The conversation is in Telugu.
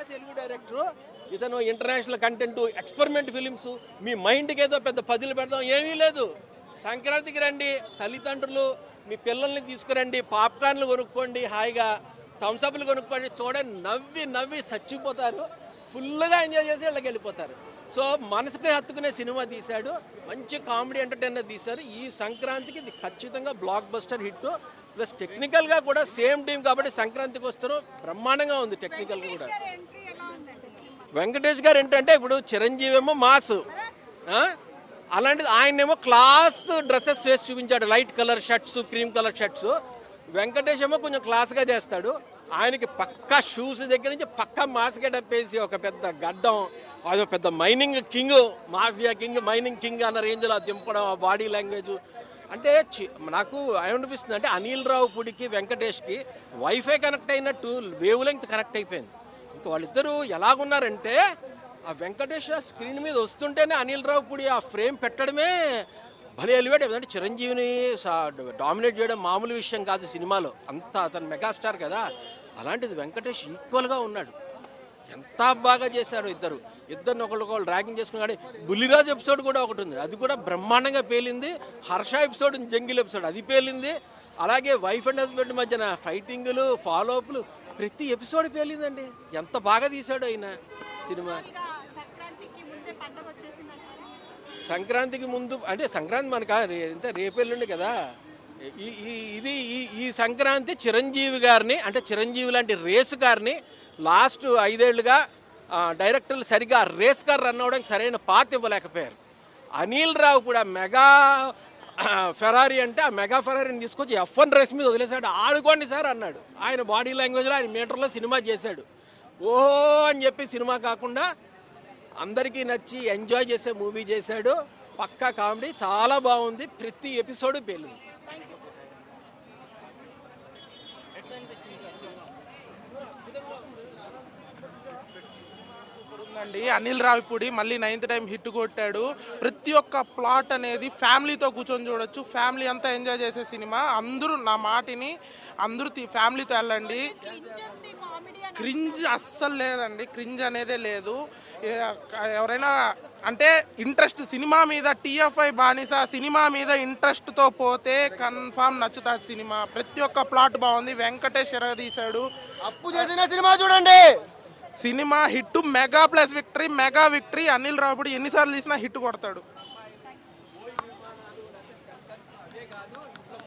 తెలుగు డైరెక్టరు ఇతను ఇంటర్నేషనల్ కంటెంట్ ఎక్స్పెరిమెంట్ ఫిలిమ్స్ మీ మైండ్కి ఏదో పెద్ద పదులు పెడదాం ఏమీ లేదు. సంక్రాంతికి రండి, తల్లిదండ్రులు మీ పిల్లల్ని తీసుకురండి, పాప్కార్న్లు కొనుక్కోండి, హాయిగా థమ్స్అప్లు కొనుక్కోండి, చూడండి, నవ్వి నవ్వి చచ్చిపోతారు, ఫుల్గా ఎంజాయ్ చేసి వీళ్ళకి వెళ్ళిపోతారు. సో మనసుకి హత్తుకునే సినిమా తీశాడు, మంచి కామెడీ ఎంటర్టైనర్ తీశారు. ఈ సంక్రాంతికి ఇది ఖచ్చితంగా బ్లాక్ బస్టర్ హిట్. ప్లస్ టెక్నికల్గా కూడా సేమ్ టీం కాబట్టి సంక్రాంతికి వస్తారు, బ్రహ్మాండంగా ఉంది టెక్నికల్గా కూడా. వెంకటేష్ గారు ఏంటంటే ఇప్పుడు చిరంజీవి ఏమో మాస్, అలాంటిది ఆయనేమో క్లాస్ డ్రెస్సెస్ వేసి చూపించాడు, light colour shirts, cream colour shirts. Venkatesh ఏమో కొంచెం క్లాస్గా చేస్తాడు, ఆయనకి పక్కా షూస్ దగ్గర నుంచి పక్కా మాస్ గెటప్ వేసి ఒక పెద్ద గడ్డం, అదో పెద్ద mining king, mafia king, mining king అన్న రేంజ్లో దింపడం, ఆ బాడీ లాంగ్వేజ్ అంటే నాకు ఏమనిపిస్తుంది అంటే అనిల్ రావుపూడికి వెంకటేష్కి వైఫై కనెక్ట్ అయినట్టు వేవ్ లెంగ్త్ కనెక్ట్ అయిపోయింది. ఇంకా వాళ్ళిద్దరూ ఎలాగున్నారంటే ఆ వెంకటేష్ స్క్రీన్ మీద వస్తుంటేనే అనిల్ రావుపూడి ఆ ఫ్రేమ్ పెట్టడమే భలే ఎలివేట్ అయిపోయింది. చిరంజీవిని డామినేట్ చేయడం మామూలు విషయం కాదు సినిమాలో, అంత అతను మెగాస్టార్ కదా. అలాంటిది వెంకటేష్ ఈక్వల్గా ఉన్నాడు, ఎంత బాగా చేశారు ఇద్దరిని ఒకళ్ళు ర్యాగింగ్ చేసుకుని. కానీ బుల్లిరాజు ఎపిసోడ్ కూడా ఒకటి ఉంది, అది కూడా బ్రహ్మాండంగా పేలింది. హర్ష ఎపిసోడ్, జంగిల్ ఎపిసోడ్ అది పేలింది. అలాగే వైఫ్ అండ్ హస్బెండ్ మధ్యన ఫైటింగులు, ఫాలోఅప్లు, ప్రతి ఎపిసోడ్ పేలిందండి. ఎంత బాగా తీశాడు ఆయన సినిమా. సంక్రాంతికి ముందు అంటే సంక్రాంతి మనకు ఇంత రేపెల్లుండి కదా. ఈ సంక్రాంతి చిరంజీవి గారిని, అంటే చిరంజీవి లాంటి రేసు గారిని లాస్ట్ 5 ఏళ్లుగా డైరెక్టర్లు సరిగ్గా రేస్ కార్ రన్ అవ్వడానికి సరైన పాత ఇవ్వలేకపోయారు. అనిల్ రావు కూడా మెగా ఫెరారీ అంటే ఆ మెగా ఫెరారీని తీసుకొచ్చి F1 రేస్ మీద వదిలేశాడు. ఆడుకోండి సార్ అన్నాడు. ఆయన బాడీ లాంగ్వేజ్లో ఆయన మీటర్లో సినిమా చేశాడు. ఓహో అని చెప్పి సినిమా కాకుండా అందరికీ నచ్చి ఎంజాయ్ చేసే మూవీ చేశాడు. పక్కా కామెడీ, చాలా బాగుంది, ప్రతి ఎపిసోడ్ పేలింది. అండి అనిల్ రావిపూడి మళ్ళీ 9th టైం హిట్ కొట్టాడు. ప్రతి ఒక్క ప్లాట్ అనేది ఫ్యామిలీతో కూర్చొని చూడొచ్చు, ఫ్యామిలీ అంతా ఎంజాయ్ చేసే సినిమా. అందరూ నా మాటిని అందరూ ఫ్యామిలీతో వెళ్ళండి. క్రింజ్ అస్సలు లేదండి, క్రింజ్ అనేదే లేదు. ఎవరైనా అంటే ఇంట్రెస్ట్ సినిమా మీద, TFI బానిస సినిమా మీద ఇంట్రెస్ట్తో పోతే కన్ఫామ్ నచ్చుతుంది సినిమా. ప్రతి ఒక్క ప్లాట్ బాగుంది, వెంకటేష్ ఎరగదీశాడు. అప్పు చేసిన సినిమా చూడండి, cinema hit, mega plus victory, mega victory. Anil Ravipudi ఎన్నిసార్లు తీసినా హిట్ కొడతాడు.